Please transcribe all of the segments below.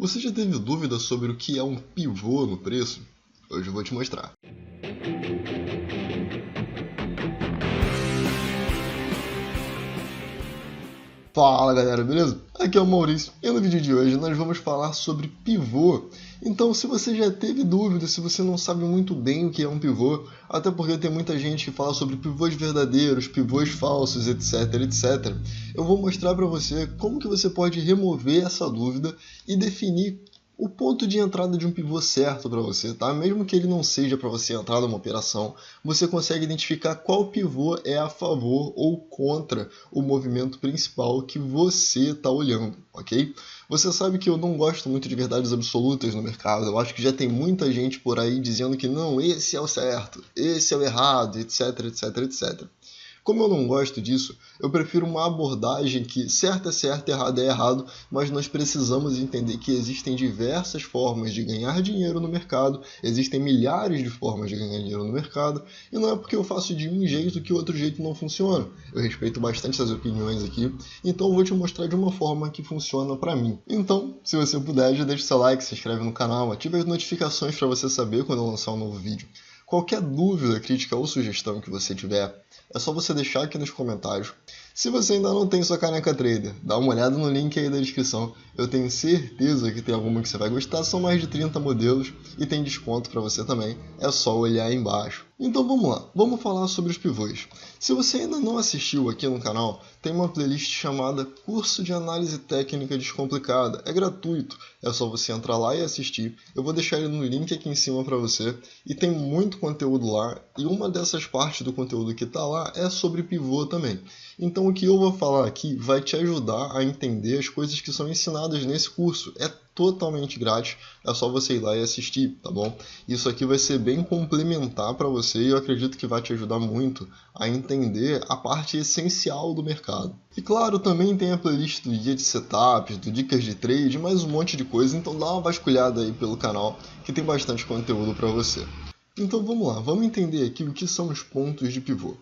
Você já teve dúvida sobre o que é um pivô no preço? Hoje eu vou te mostrar. Fala galera, beleza? Aqui é o Maurício e no vídeo de hoje nós vamos falar sobre pivô. Então, se você já teve dúvida, se você não sabe muito bem o que é um pivô, até porque tem muita gente que fala sobre pivôs verdadeiros, pivôs falsos, etc, etc, eu vou mostrar para você como que você pode remover essa dúvida e definir o ponto de entrada de um pivô certo para você, tá? Mesmo que ele não seja para você entrar numa operação, você consegue identificar qual pivô é a favor ou contra o movimento principal que você está olhando, ok? Você sabe que eu não gosto muito de verdades absolutas no mercado. Eu acho que já tem muita gente por aí dizendo que não, esse é o certo, esse é o errado, etc, etc, etc. Como eu não gosto disso, eu prefiro uma abordagem que certo é certo, errado é errado, mas nós precisamos entender que existem diversas formas de ganhar dinheiro no mercado, existem milhares de formas de ganhar dinheiro no mercado, e não é porque eu faço de um jeito que o outro jeito não funciona. Eu respeito bastante essas opiniões aqui, então eu vou te mostrar de uma forma que funciona para mim. Então, se você puder, já deixa o seu like, se inscreve no canal, ative as notificações para você saber quando eu lançar um novo vídeo. Qualquer dúvida, crítica ou sugestão que você tiver, é só você deixar aqui nos comentários. Se você ainda não tem sua caneca trader, dá uma olhada no link aí da descrição. Eu tenho certeza que tem alguma que você vai gostar, são mais de 30 modelos e tem desconto para você também, é só olhar aí embaixo. Então vamos lá, vamos falar sobre os pivôs. Se você ainda não assistiu aqui no canal, tem uma playlist chamada Curso de Análise Técnica Descomplicada. É gratuito, é só você entrar lá e assistir. Eu vou deixar ele no link aqui em cima para você. E tem muito conteúdo lá, e uma dessas partes do conteúdo que está lá é sobre pivô também. Então o que eu vou falar aqui vai te ajudar a entender as coisas que são ensinadas nesse curso. É totalmente grátis, é só você ir lá e assistir, tá bom? Isso aqui vai ser bem complementar para você e eu acredito que vai te ajudar muito a entender a parte essencial do mercado. E claro, também tem a playlist do guia de setups, do dicas de trade, mais um monte de coisa, então dá uma vasculhada aí pelo canal que tem bastante conteúdo para você. Então vamos lá, vamos entender aqui o que são os pontos de pivô.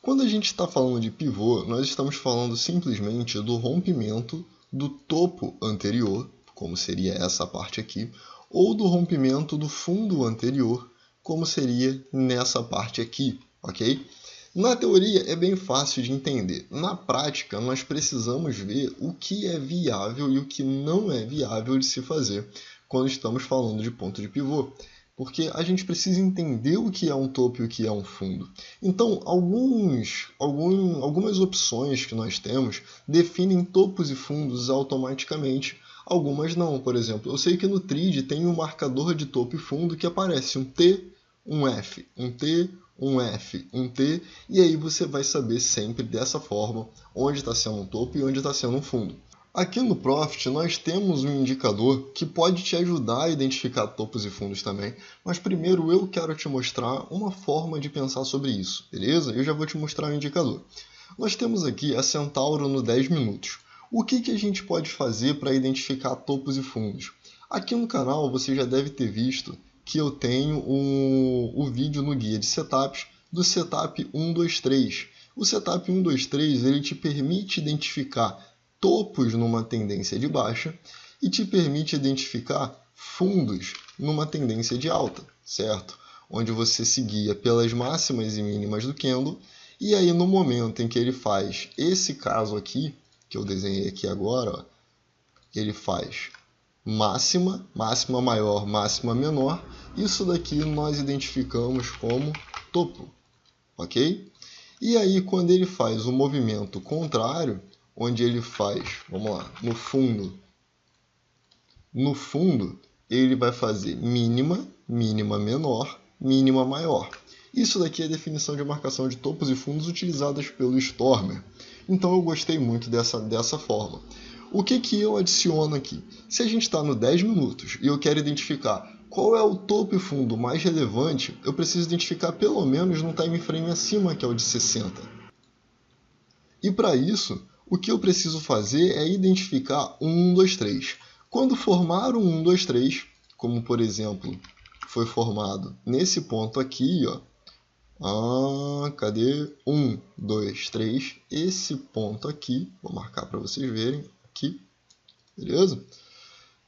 Quando a gente está falando de pivô, nós estamos falando simplesmente do rompimento do topo anterior, como seria essa parte aqui, ou do rompimento do fundo anterior, como seria nessa parte aqui, ok? Na teoria é bem fácil de entender. Na prática, nós precisamos ver o que é viável e o que não é viável de se fazer quando estamos falando de ponto de pivô. Porque a gente precisa entender o que é um topo e o que é um fundo. Então, algumas opções que nós temos definem topos e fundos automaticamente. Algumas não, por exemplo. Eu sei que no TRID tem um marcador de topo e fundo que aparece um T, um F, um T, um F, um T, e aí você vai saber sempre dessa forma onde está sendo um topo e onde está sendo um fundo. Aqui no Profit nós temos um indicador que pode te ajudar a identificar topos e fundos também, mas primeiro eu quero te mostrar uma forma de pensar sobre isso, beleza? Eu já vou te mostrar o indicador. Nós temos aqui a Centauro no 10 minutos. O que a gente pode fazer para identificar topos e fundos? Aqui no canal você já deve ter visto que eu tenho o vídeo no guia de setups do Setup 123. O Setup 123 ele te permite identificar topos numa tendência de baixa e te permite identificar fundos numa tendência de alta, certo? Onde você se guia pelas máximas e mínimas do candle e aí no momento em que ele faz esse caso aqui, que eu desenhei aqui agora, ó, ele faz máxima, máxima maior, máxima menor, isso daqui nós identificamos como topo, ok? E aí quando ele faz o movimento contrário, onde ele faz, vamos lá, no fundo ele vai fazer mínima, mínima menor, mínima maior. Isso daqui é a definição de marcação de topos e fundos utilizadas pelo Stormer. Então eu gostei muito dessa forma. O que eu adiciono aqui? Se a gente está no 10 minutos e eu quero identificar qual é o topo e fundo mais relevante, eu preciso identificar pelo menos no time frame acima, que é o de 60. E para isso, o que eu preciso fazer é identificar um 1, 2, 3. Quando formar um 1, 2, 3, como por exemplo, foi formado nesse ponto aqui, ó. Cadê? 1, 2, 3. Esse ponto aqui, vou marcar para vocês verem aqui, beleza?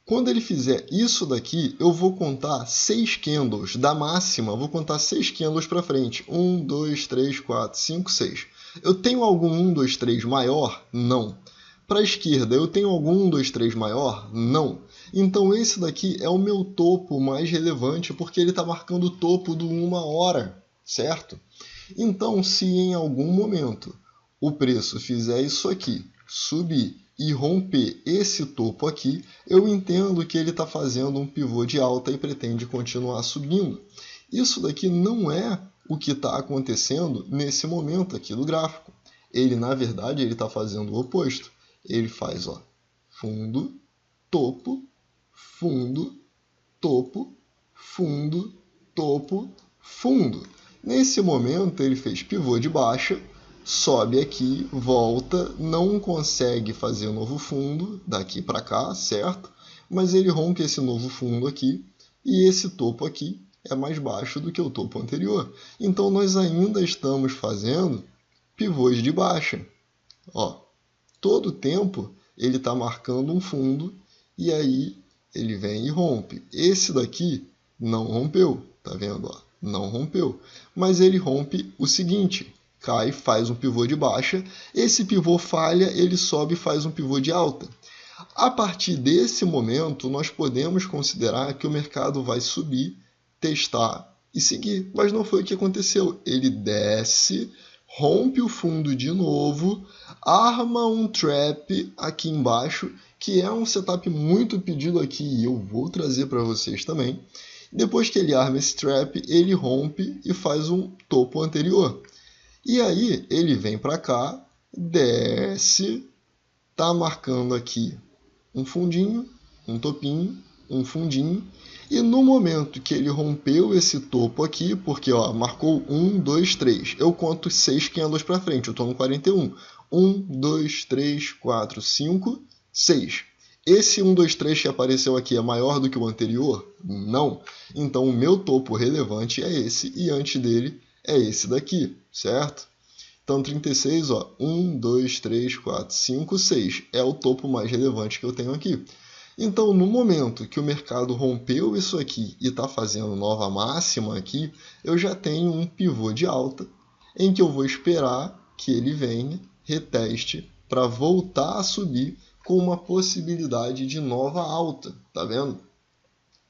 Quando ele fizer isso daqui, eu vou contar 6 candles da máxima, vou contar 6 candles para frente. 1, 2, 3, 4, 5, 6. Eu tenho algum 1, 2, 3 maior? Não. Para a esquerda, eu tenho algum 1, 2, 3 maior? Não. Então esse daqui é o meu topo mais relevante, porque ele está marcando o topo do 1 hora, certo? Então, se em algum momento o preço fizer isso aqui, subir e romper esse topo aqui, eu entendo que ele está fazendo um pivô de alta e pretende continuar subindo. Isso daqui não é o que está acontecendo nesse momento aqui do gráfico. Ele, na verdade, ele está fazendo o oposto. Ele faz fundo, topo, fundo, topo, fundo, topo, fundo. Nesse momento, ele fez pivô de baixa, sobe aqui, volta, não consegue fazer novo fundo daqui para cá, certo? Mas ele rompe esse novo fundo aqui e esse topo aqui é mais baixo do que o topo anterior. Então, nós ainda estamos fazendo pivôs de baixa. Todo tempo ele está marcando um fundo e aí ele vem e rompe. Esse daqui não rompeu, tá vendo? Não rompeu. Mas ele rompe o seguinte, cai, faz um pivô de baixa, esse pivô falha, ele sobe e faz um pivô de alta. A partir desse momento, nós podemos considerar que o mercado vai subir, testar e seguir. Mas não foi o que aconteceu. Ele desce, rompe o fundo de novo, arma um trap aqui embaixo, que é um setup muito pedido aqui e eu vou trazer para vocês também. Depois que ele arma esse trap, ele rompe e faz um topo anterior. E aí ele vem para cá, desce, tá marcando aqui um fundinho, um topinho, um fundinho. E no momento que ele rompeu esse topo aqui, porque marcou 1, 2, 3, eu conto 6 candles para frente, eu estou no 41. 1, 2, 3, 4, 5, 6. Esse 1, 2, 3 que apareceu aqui é maior do que o anterior? Não. Então o meu topo relevante é esse e antes dele é esse daqui, certo? Então 36, 1, 2, 3, 4, 5, 6 é o topo mais relevante que eu tenho aqui. Então, no momento que o mercado rompeu isso aqui e está fazendo nova máxima aqui, eu já tenho um pivô de alta em que eu vou esperar que ele venha, reteste, para voltar a subir com uma possibilidade de nova alta, tá vendo?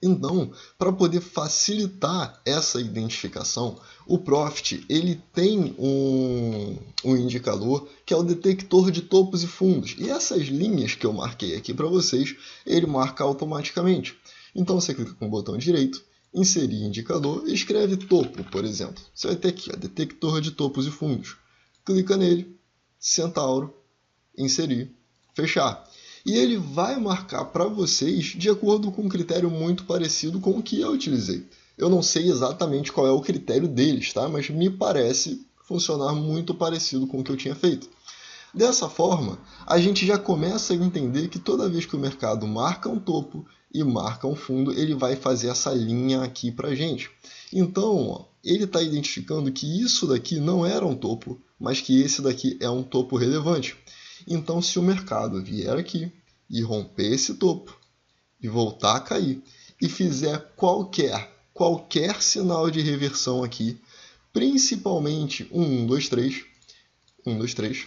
Então, para poder facilitar essa identificação, o Profit ele tem um indicador que é o detector de topos e fundos. E essas linhas que eu marquei aqui para vocês, ele marca automaticamente. Então, você clica com o botão direito, inserir indicador e escreve topo, por exemplo. Você vai ter aqui, detector de topos e fundos. Clica nele, Centauro, inserir, fechar. E ele vai marcar para vocês de acordo com um critério muito parecido com o que eu utilizei. Eu não sei exatamente qual é o critério deles, tá? Mas me parece funcionar muito parecido com o que eu tinha feito. Dessa forma, a gente já começa a entender que toda vez que o mercado marca um topo e marca um fundo, ele vai fazer essa linha aqui para a gente. Então, ele está identificando que isso daqui não era um topo, mas que esse daqui é um topo relevante. Então, se o mercado vier aqui e romper esse topo e voltar a cair e fizer qualquer sinal de reversão aqui, principalmente um 1, 2, 3, 1, 2, 3,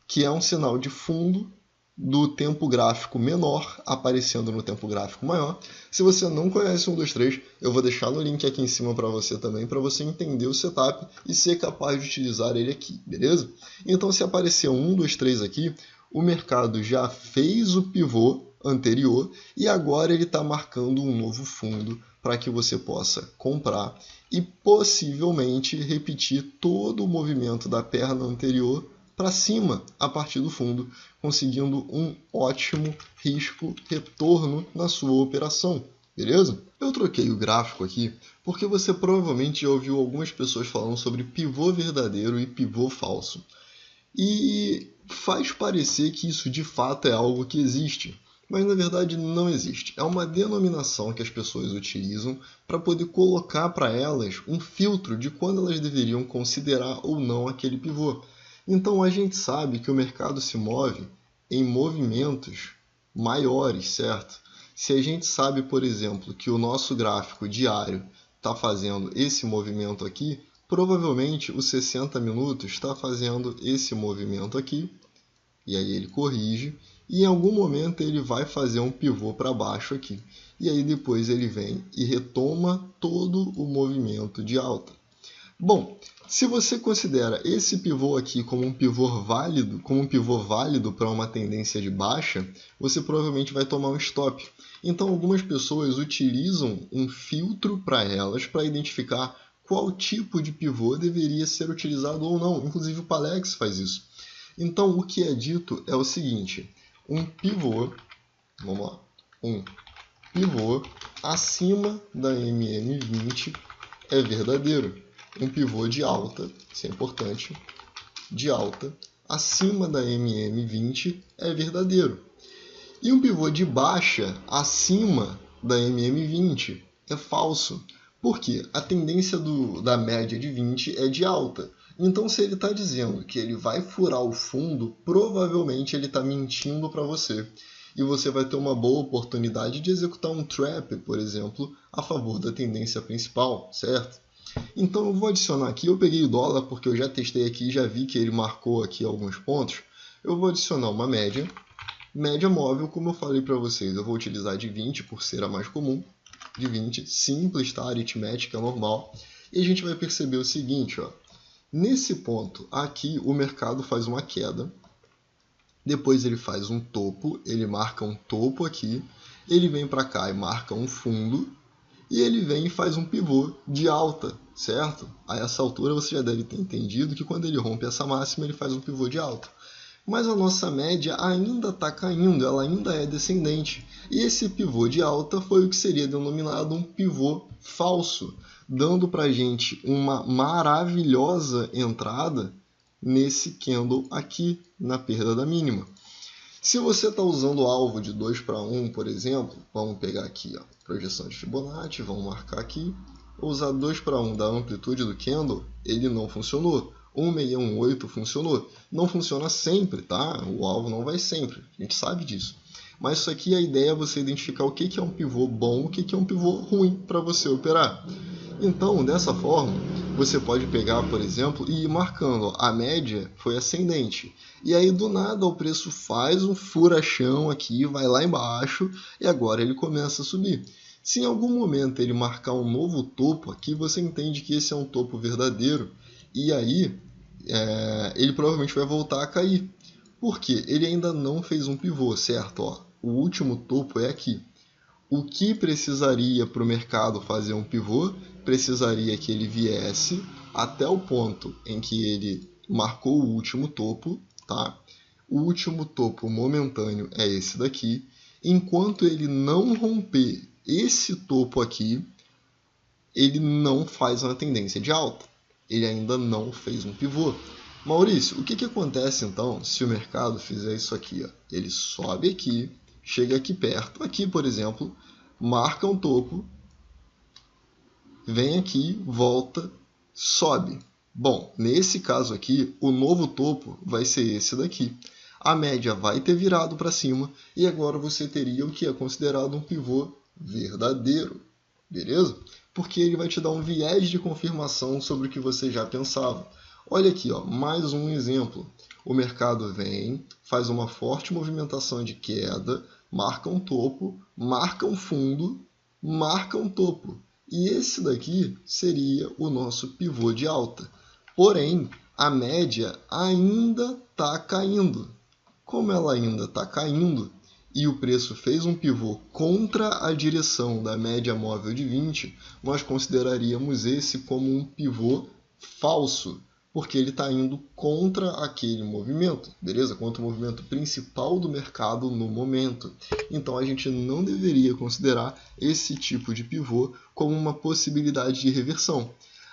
que é um sinal de fundo do tempo gráfico menor aparecendo no tempo gráfico maior. Se você não conhece 1, 2, 3, eu vou deixar no link aqui em cima para você também, para você entender o setup e ser capaz de utilizar ele aqui, beleza? Então, se aparecer 1, 2, 3 aqui, o mercado já fez o pivô anterior e agora ele está marcando um novo fundo para que você possa comprar e possivelmente repetir todo o movimento da perna anterior para cima a partir do fundo, conseguindo um ótimo risco-retorno na sua operação, beleza? Eu troquei o gráfico aqui porque você provavelmente já ouviu algumas pessoas falando sobre pivô verdadeiro e pivô falso. E faz parecer que isso de fato é algo que existe, mas na verdade não existe. É uma denominação que as pessoas utilizam para poder colocar para elas um filtro de quando elas deveriam considerar ou não aquele pivô. Então a gente sabe que o mercado se move em movimentos maiores, certo? Se a gente sabe, por exemplo, que o nosso gráfico diário está fazendo esse movimento aqui, provavelmente os 60 minutos está fazendo esse movimento aqui, e aí ele corrige, e em algum momento ele vai fazer um pivô para baixo aqui. E aí depois ele vem e retoma todo o movimento de alta. Bom, se você considera esse pivô aqui como um pivô válido para uma tendência de baixa, você provavelmente vai tomar um stop. Então algumas pessoas utilizam um filtro para elas para identificar qual tipo de pivô deveria ser utilizado ou não. Inclusive o Palex faz isso. Então o que é dito é o seguinte: um pivô, vamos lá, um pivô acima da MM20 é verdadeiro. Um pivô de alta, isso é importante, de alta, acima da MM20 é verdadeiro. E um pivô de baixa, acima da MM20, é falso. Por quê? A tendência da média de 20 é de alta. Então, se ele está dizendo que ele vai furar o fundo, provavelmente ele está mentindo para você. E você vai ter uma boa oportunidade de executar um trap, por exemplo, a favor da tendência principal, certo? Então eu vou adicionar aqui, eu peguei o dólar porque eu já testei aqui e já vi que ele marcou aqui alguns pontos. Eu vou adicionar uma média móvel, como eu falei para vocês, eu vou utilizar de 20 por ser a mais comum, de 20, simples, tá? Aritmética normal. E a gente vai perceber o seguinte, ó, nesse ponto aqui o mercado faz uma queda, depois ele faz um topo, ele marca um topo aqui, ele vem para cá e marca um fundo, e ele vem e faz um pivô de alta, certo? A essa altura você já deve ter entendido que quando ele rompe essa máxima, ele faz um pivô de alta. Mas a nossa média ainda está caindo, ela ainda é descendente. E esse pivô de alta foi o que seria denominado um pivô falso, dando para a gente uma maravilhosa entrada nesse candle aqui, na perda da mínima. Se você está usando o alvo de 2 para 1, por exemplo, vamos pegar aqui, ó, projeção de Fibonacci, vamos marcar aqui, vou usar 2 para 1 da amplitude do candle, ele não funcionou. 1618 funcionou. Não funciona sempre, tá? O alvo não vai sempre, a gente sabe disso. Mas isso aqui, a ideia é você identificar o que é um pivô bom, o que é um pivô ruim para você operar. Então, dessa forma, você pode pegar, por exemplo, e ir marcando, a média foi ascendente. E aí, do nada, o preço faz um furachão aqui, vai lá embaixo, e agora ele começa a subir. Se em algum momento ele marcar um novo topo aqui, você entende que esse é um topo verdadeiro, e aí ele provavelmente vai voltar a cair. Por quê? Ele ainda não fez um pivô, certo? Ó, o último topo é aqui. O que precisaria para o mercado fazer um pivô? Precisaria que ele viesse até o ponto em que ele marcou o último topo, tá? O último topo momentâneo é esse daqui. Enquanto ele não romper esse topo aqui, ele não faz uma tendência de alta. Ele ainda não fez um pivô. Maurício, o que acontece então se o mercado fizer isso aqui? Ó? Ele sobe aqui, chega aqui perto, aqui por exemplo, marca um topo, vem aqui, volta, sobe. Bom, nesse caso aqui, o novo topo vai ser esse daqui. A média vai ter virado para cima e agora você teria o que é considerado um pivô verdadeiro, beleza? Porque ele vai te dar um viés de confirmação sobre o que você já pensava. Olha aqui, ó, mais um exemplo. O mercado vem, faz uma forte movimentação de queda, marca um topo, marca um fundo, marca um topo. E esse daqui seria o nosso pivô de alta. Porém, a média ainda está caindo. Como ela ainda está caindo e o preço fez um pivô contra a direção da média móvel de 20, nós consideraríamos esse como um pivô falso, porque ele está indo contra aquele movimento, beleza? Contra o movimento principal do mercado no momento. Então a gente não deveria considerar esse tipo de pivô como uma possibilidade de reversão.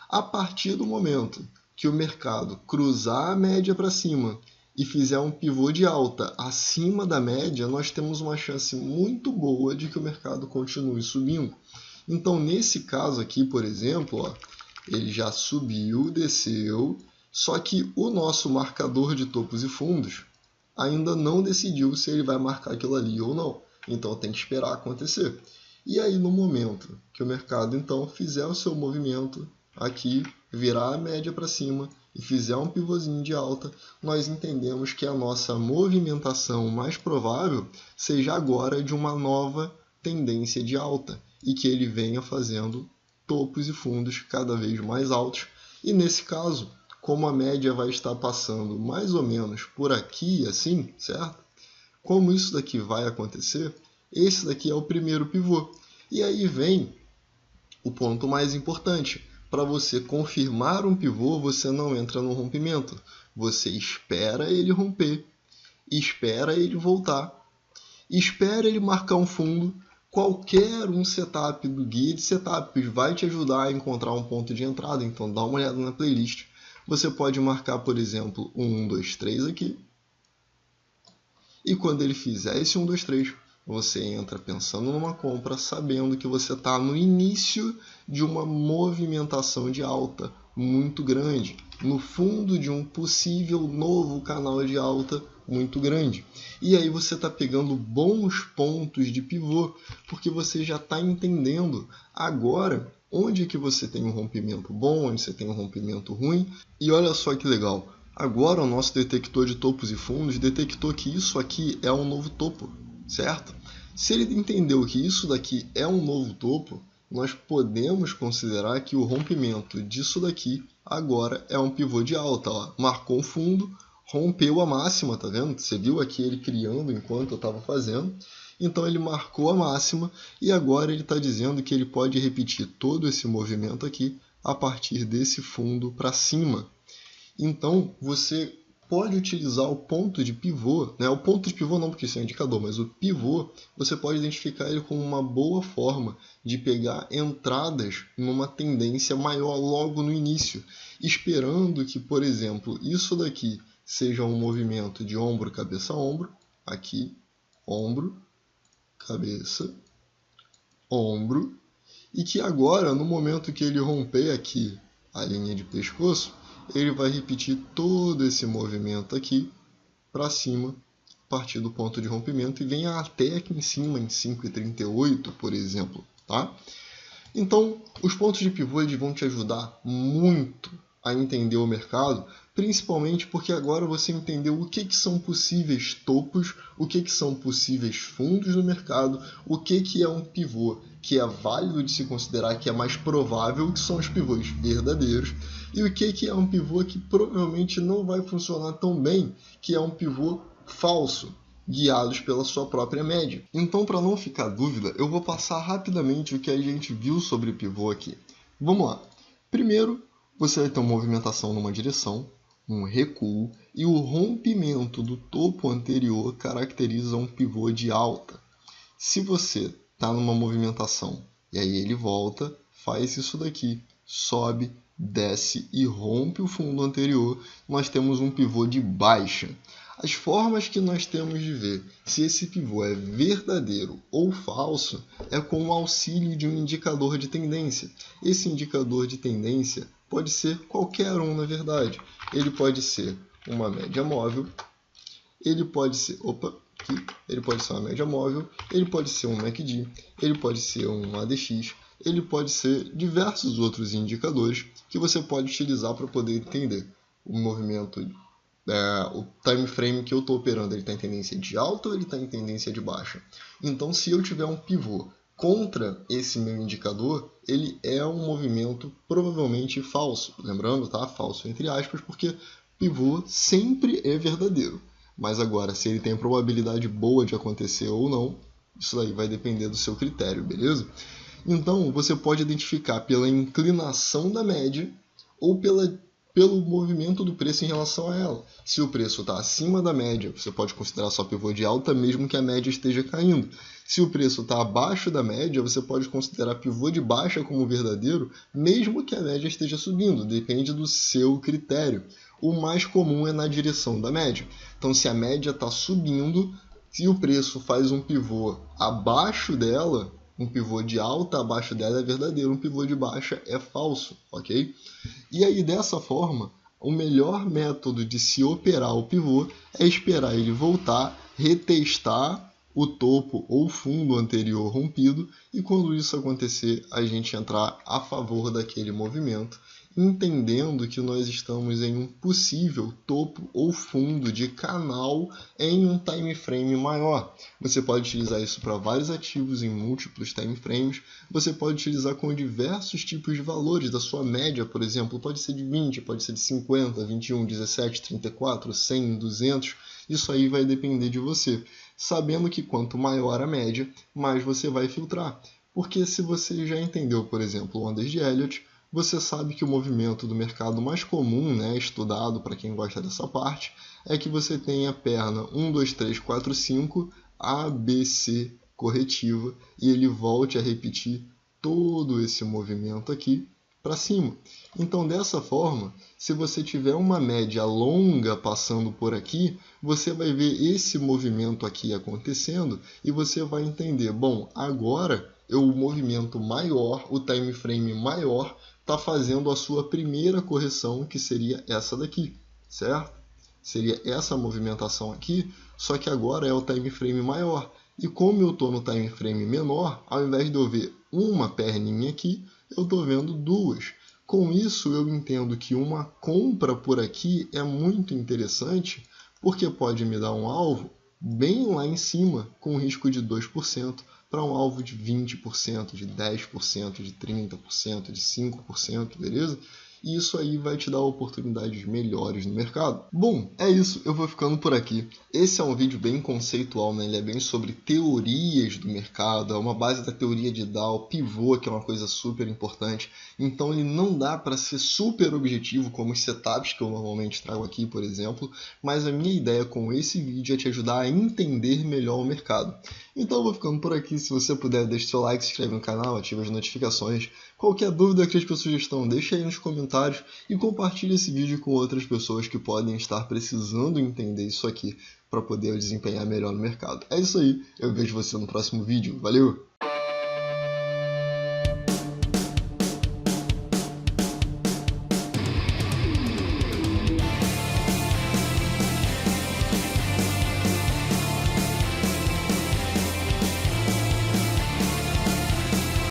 A partir do momento que o mercado cruzar a média para cima e fizer um pivô de alta acima da média, nós temos uma chance muito boa de que o mercado continue subindo. Então, nesse caso aqui, por exemplo, ó, ele já subiu, desceu, só que o nosso marcador de topos e fundos ainda não decidiu se ele vai marcar aquilo ali ou não. Então tem que esperar acontecer. E aí no momento que o mercado então fizer o seu movimento aqui, virar a média para cima e fizer um pivôzinho de alta, nós entendemos que a nossa movimentação mais provável seja agora de uma nova tendência de alta e que ele venha fazendo topos e fundos cada vez mais altos. E nesse caso, como a média vai estar passando mais ou menos por aqui, assim, certo? Como isso daqui vai acontecer, esse daqui é o primeiro pivô. E aí vem o ponto mais importante. Para você confirmar um pivô, você não entra no rompimento. Você espera ele romper, espera ele voltar, espera ele marcar um fundo. Qualquer um setup do guia de setups vai te ajudar a encontrar um ponto de entrada. Então dá uma olhada na playlist. Você pode marcar, por exemplo, um 1, 2, 3 aqui. E quando ele fizer esse 1, 2, 3, você entra pensando numa compra, sabendo que você está no início de uma movimentação de alta muito grande, no fundo de um possível novo canal de alta muito grande. E aí você está pegando bons pontos de pivô, porque você já está entendendo agora onde que você tem um rompimento bom, onde você tem um rompimento ruim. E olha só que legal, agora o nosso detector de topos e fundos detectou que isso aqui é um novo topo, certo? Se ele entendeu que isso daqui é um novo topo, nós podemos considerar que o rompimento disso daqui agora é um pivô de alta. Ó. Marcou um fundo, rompeu a máxima, tá vendo? Você viu aqui ele criando enquanto eu estava fazendo. Então ele marcou a máxima e agora ele está dizendo que ele pode repetir todo esse movimento aqui a partir desse fundo para cima. Então você pode utilizar o ponto de pivô, né? O ponto de pivô não porque isso é um indicador, mas o pivô você pode identificar ele como uma boa forma de pegar entradas numa tendência maior logo no início, esperando que, por exemplo, isso daqui seja um movimento de ombro, cabeça, ombro, aqui, ombro, cabeça, ombro, e que agora, no momento que ele romper aqui a linha de pescoço, ele vai repetir todo esse movimento aqui para cima, a partir do ponto de rompimento, e venha até aqui em cima, em 5,38, por exemplo. Tá? Então, os pontos de pivô eles vão te ajudar muito a entender o mercado, principalmente porque agora você entendeu o que são possíveis topos, o que são possíveis fundos no mercado, o que é um pivô que é válido de se considerar que é mais provável, que são os pivôs verdadeiros, e o que é um pivô que provavelmente não vai funcionar tão bem, que é um pivô falso, guiados pela sua própria média. Então, para não ficar dúvida, eu vou passar rapidamente o que a gente viu sobre pivô aqui. Vamos lá. Primeiro, você vai ter uma movimentação numa direção, um recuo, e o rompimento do topo anterior caracteriza um pivô de alta. Se você está numa movimentação e aí ele volta, faz isso daqui, sobe, desce e rompe o fundo anterior, nós temos um pivô de baixa. As formas que nós temos de ver se esse pivô é verdadeiro ou falso é com o auxílio de um indicador de tendência. Esse indicador de tendência pode ser qualquer um, na verdade. Ele pode ser uma média móvel, ele pode ser, ele pode ser uma média móvel, ele pode ser um MACD, ele pode ser um ADX, ele pode ser diversos outros indicadores que você pode utilizar para poder entender o movimento. O time frame que eu estou operando, ele está em tendência de alta ou ele está em tendência de baixa? Então, se eu tiver um pivô contra esse meu indicador, ele é um movimento provavelmente falso. Lembrando, tá? Falso entre aspas, porque pivô sempre é verdadeiro. Mas agora, se ele tem probabilidade boa de acontecer ou não, isso aí vai depender do seu critério, beleza? Então, você pode identificar pela inclinação da média ou pelo movimento do preço em relação a ela. Se o preço está acima da média, você pode considerar só pivô de alta, mesmo que a média esteja caindo. Se o preço está abaixo da média, você pode considerar pivô de baixa como verdadeiro, mesmo que a média esteja subindo. Depende do seu critério. O mais comum é na direção da média. Então, se a média está subindo, se o preço faz um pivô abaixo dela, um pivô de alta abaixo dela é verdadeiro, um pivô de baixa é falso, ok? E aí, dessa forma, o melhor método de se operar o pivô é esperar ele voltar, retestar o topo ou fundo anterior rompido, e quando isso acontecer, a gente entrar a favor daquele movimento, entendendo que nós estamos em um possível topo ou fundo de canal em um time frame maior. Você pode utilizar isso para vários ativos em múltiplos time frames, você pode utilizar com diversos tipos de valores da sua média, por exemplo, pode ser de 20, pode ser de 50, 21, 17, 34, 100, 200, isso aí vai depender de você, sabendo que quanto maior a média, mais você vai filtrar. Porque se você já entendeu, por exemplo, ondas de Elliott, você sabe que o movimento do mercado mais comum, estudado para quem gosta dessa parte, é que você tem a perna 1, 2, 3, 4, 5, ABC corretiva, e ele volte a repetir todo esse movimento aqui para cima. Então, dessa forma, se você tiver uma média longa passando por aqui, você vai ver esse movimento aqui acontecendo e você vai entender, bom, agora o movimento maior, o time frame maior, está fazendo a sua primeira correção, que seria essa daqui, certo? Seria essa movimentação aqui, só que agora é o time frame maior. E como eu estou no time frame menor, ao invés de eu ver uma perninha aqui, eu estou vendo duas. Com isso, eu entendo que uma compra por aqui é muito interessante, porque pode me dar um alvo bem lá em cima, com risco de 2%, para um alvo de 20%, de 10%, de 30%, de 5%, beleza? E isso aí vai te dar oportunidades melhores no mercado. Bom, é isso, eu vou ficando por aqui. Esse é um vídeo bem conceitual, né? Ele é bem sobre teorias do mercado, é uma base da teoria de Dow, pivô, que é uma coisa super importante. Então ele não dá para ser super objetivo como os setups que eu normalmente trago aqui, por exemplo, mas a minha ideia com esse vídeo é te ajudar a entender melhor o mercado. Então eu vou ficando por aqui. Se você puder, deixe seu like, se inscreve no canal, ativa as notificações. Qualquer dúvida, crítica ou sugestão, deixa aí nos comentários e compartilhe esse vídeo com outras pessoas que podem estar precisando entender isso aqui para poder desempenhar melhor no mercado. É isso aí, eu vejo você no próximo vídeo. Valeu!